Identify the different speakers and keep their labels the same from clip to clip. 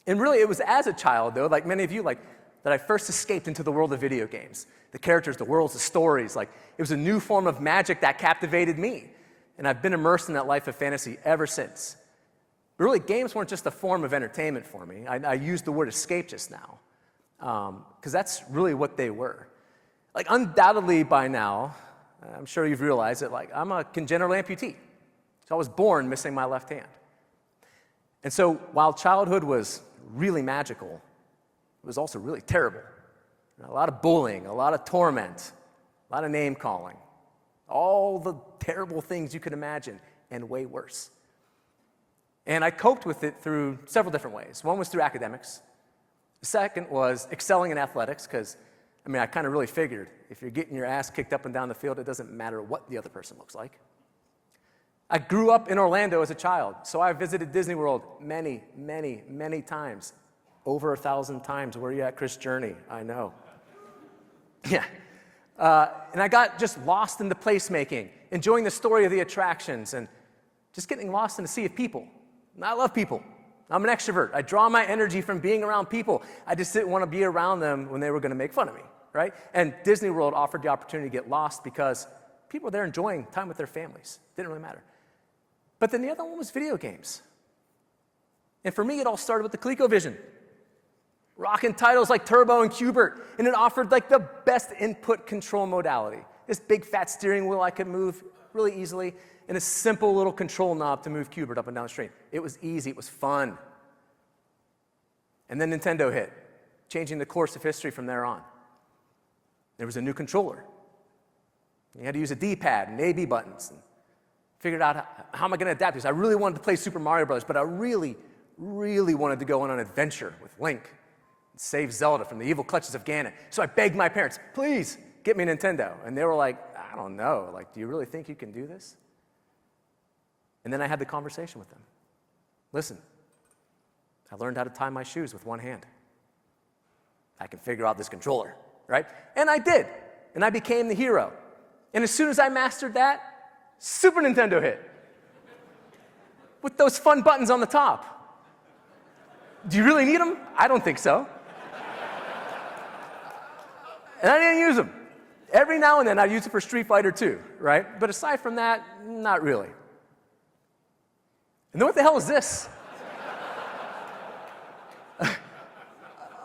Speaker 1: And really, it was as a child, though, like many of you, like, that I first escaped into the world of video games. The characters, the worlds, the stories. Like, it was a new form of magic that captivated me. And I've been immersed in that life of fantasy ever since. But really, games weren't just a form of entertainment for me. I used the word escape just now, because that's really what they were. Like, undoubtedly by now, I'm sure you've realized that, like, I'm a congenital amputee. So I was born missing my left hand. And so while childhood was really magical, it was also really terrible. A lot of bullying, a lot of torment, a lot of name calling, all the terrible things you could imagine, and way worse. And I coped with it through several different ways. One was through academics. The second was excelling in athletics, because, I mean, I kind of really figured if you're getting your ass kicked up and down the field, it doesn't matter what the other person looks like. I grew up in Orlando as a child, so I visited Disney World many, many, many times. Over 1,000 times. Where are you at, Chris Journey? I know. Yeah. And I got just lost in the placemaking, enjoying the story of the attractions, and just getting lost in the sea of people. And I love people. I'm an extrovert. I draw my energy from being around people. I just didn't want to be around them when they were going to make fun of me, right? And Disney World offered the opportunity to get lost because people were there enjoying time with their families. Didn't really matter. But then the other one was video games. And for me, it all started with the ColecoVision. Rocking titles like Turbo and Qbert, and it offered like the best input control modality. This big fat steering wheel I could move really easily, and a simple little control knob to move Qbert up and down the screen. It was easy, it was fun. And then Nintendo hit, changing the course of history from there on. There was a new controller. You had to use a D-pad and A-B buttons, and figured out how am I going to adapt this. I really wanted to play Super Mario Bros., but I really, really wanted to go on an adventure with Link. Save Zelda from the evil clutches of Ganon. So I begged my parents, please, get me a Nintendo. And they were like, I don't know. Like, do you really think you can do this? And then I had the conversation with them. Listen, I learned how to tie my shoes with one hand. I can figure out this controller, right? And I did. And I became the hero. And as soon as I mastered that, Super Nintendo hit. With those fun buttons on the top. Do you really need them? I don't think so. And I didn't use them. Every now and then I'd use it for Street Fighter 2, right? But aside from that, not really. And then what the hell is this?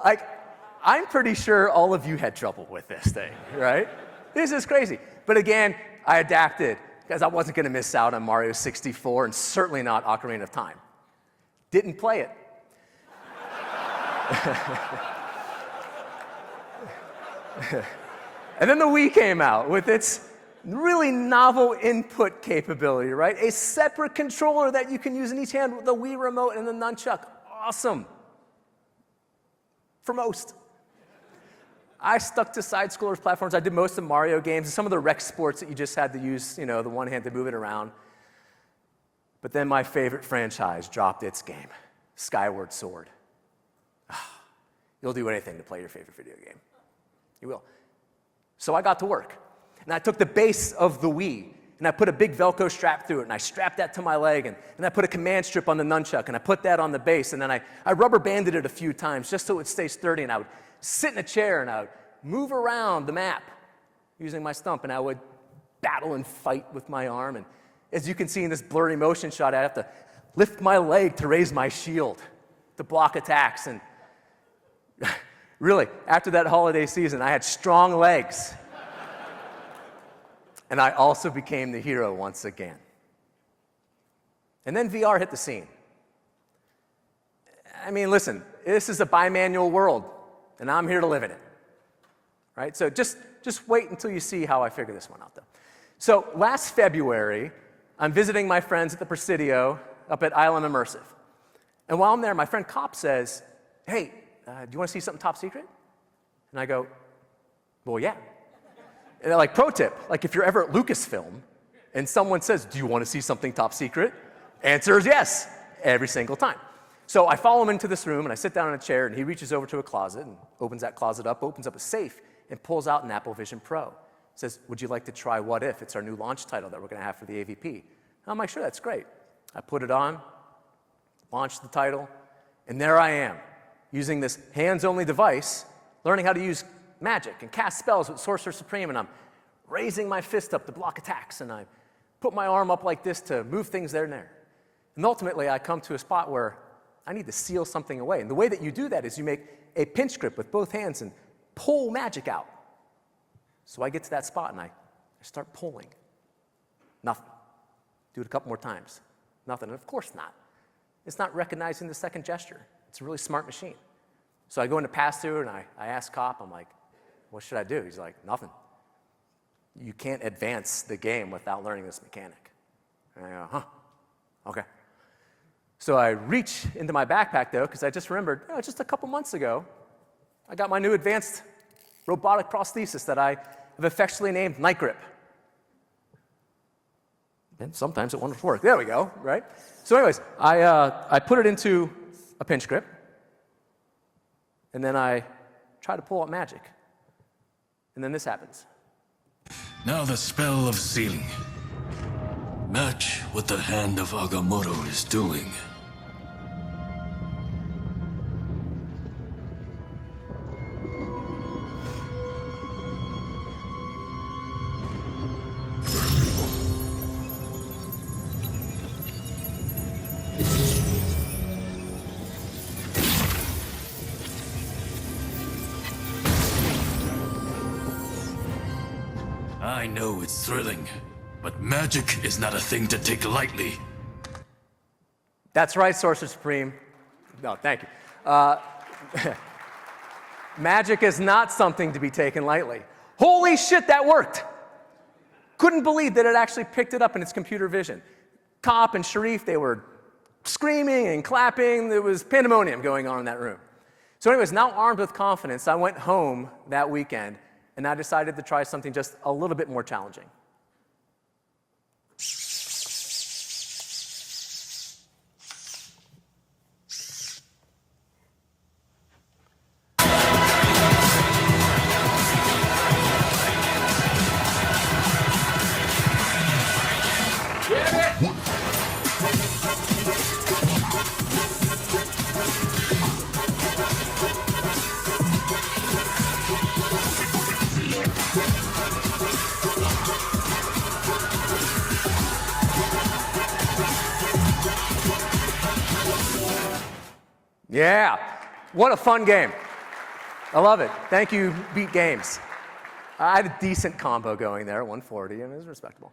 Speaker 1: Like, I'm pretty sure all of you had trouble with this thing, right? This is crazy. But again, I adapted because I wasn't going to miss out on Mario 64 and certainly not Ocarina of Time. Didn't play it. And then the Wii came out with its really novel input capability, right? A separate controller that you can use in each hand with the Wii remote and the nunchuck. Awesome. For most. I stuck to side-scrollers platforms. I did most of Mario games and some of the rec sports that you just had to use, the one hand to move it around. But then my favorite franchise dropped its game, Skyward Sword. You'll do anything to play your favorite video game. You will. So I got to work. And I took the base of the Wii, and I put a big Velcro strap through it, and I strapped that to my leg, and I put a command strip on the nunchuck, and I put that on the base, and then I rubber banded it a few times just so it would stay sturdy, and I would sit in a chair, and I would move around the map using my stump, and I would battle and fight with my arm. And as you can see in this blurry motion shot, I have to lift my leg to raise my shield to block attacks. And really, after that holiday season, I had strong legs. And I also became the hero once again. And then VR hit the scene. I mean, listen, this is a bimanual world, and I'm here to live in it. Right? So just wait until you see how I figure this one out, though. So last February, I'm visiting my friends at the Presidio up at Island Immersive. And while I'm there, my friend Cop says, hey, do you want to see something top secret? And I go, well, yeah. And they're like, pro tip, like if you're ever at Lucasfilm and someone says, do you want to see something top secret? Answer is yes, every single time. So I follow him into this room, and I sit down in a chair, and he reaches over to a closet and opens that closet up, opens up a safe, and pulls out an Apple Vision Pro. Says, would you like to try What If? It's our new launch title that we're going to have for the AVP. And I'm like, sure, that's great. I put it on, launched the title, and there I am, using this hands-only device, learning how to use magic and cast spells with Sorcerer Supreme, and I'm raising my fist up to block attacks, and I put my arm up like this to move things there and there. And ultimately, I come to a spot where I need to seal something away. And the way that you do that is you make a pinch grip with both hands and pull magic out. So I get to that spot, and I start pulling. Nothing. Do it a couple more times. Nothing. And of course not. It's not recognizing the second gesture. It's a really smart machine. So I go into pass-through, and I ask Cop, I'm like, what should I do? He's like, nothing. You can't advance the game without learning this mechanic. And I go, huh, okay. So I reach into my backpack, though, because I just remembered, just a couple months ago, I got my new advanced robotic prosthesis that I have affectionately named Night Grip. And sometimes it won't work. There we go, right? So anyways, I put it into a pinch grip, and then I try to pull out magic. And then this happens.
Speaker 2: Now the spell of sealing. Match what the hand of Agamotto is doing. I know it's thrilling, but magic is not a thing to take lightly.
Speaker 1: That's right, Sorcerer Supreme. No, thank you. Magic is not something to be taken lightly. Holy shit, that worked! Couldn't believe that it actually picked it up in its computer vision. Cop and Sharif, they were screaming and clapping. There was pandemonium going on in that room. So anyways, now armed with confidence, I went home that weekend, and I decided to try something just a little bit more challenging. Yeah, what a fun game. I love it. Thank you, Beat Games. I had a decent combo going there, 140, and it was respectable.